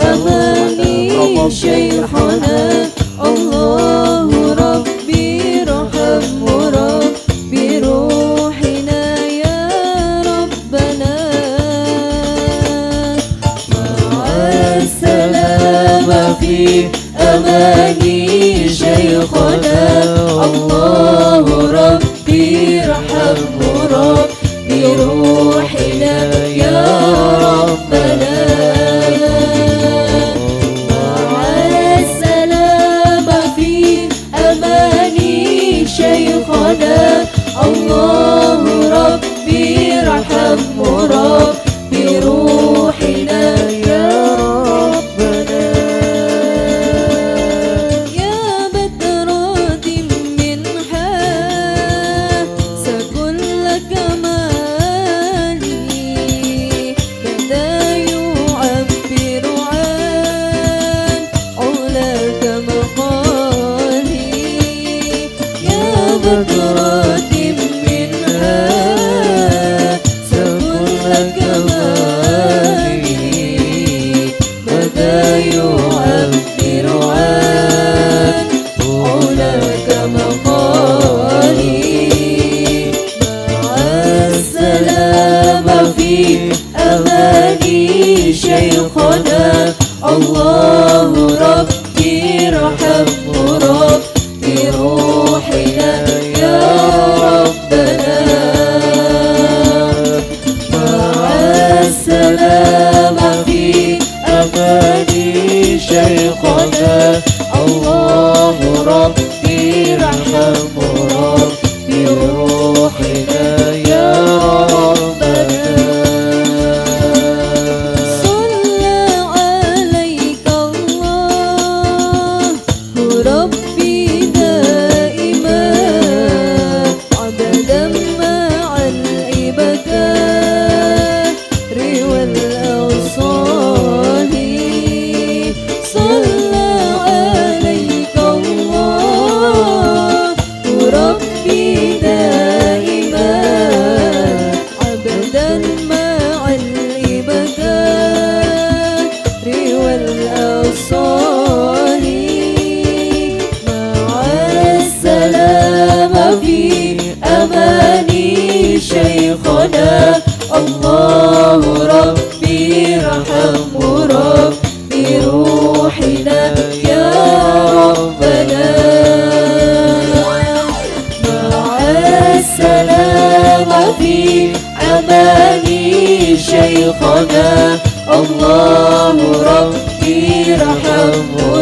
أماني شيخنا الله ربي ارحمه ربي روحنا يا ربنا مع السلامة في أماني شيخنا الله ربي ارحمه ربي روحنا يا ربنا مع السلامة في أماني شيخنا الله ربي ارحمه ربي روحنا يا ربنا يا بدرات منها سكل كمالي بدا يعبر عن علاك مقالي يا بدرات منها سكل كمالي بدا يعبر عن علاك مقالي مع السلامة في أماني شيخنا الله ربي ارحمه ربي روحنا يا ربنا مع السلامة في أماني شيخنا الله ربي ارحمه ربي روحنا يا ربنا صلى عليك الله ربي دائما عددا مع العبادات والأوصال صلى عليك الله ربي دائما عبدا مع العبادات والأوصال مع السلامة في أماني شيخنا الله ربي ارحمه ربي روحنا يا ربنا مع السلامة في أماني شيخنا الله ربي ارحمه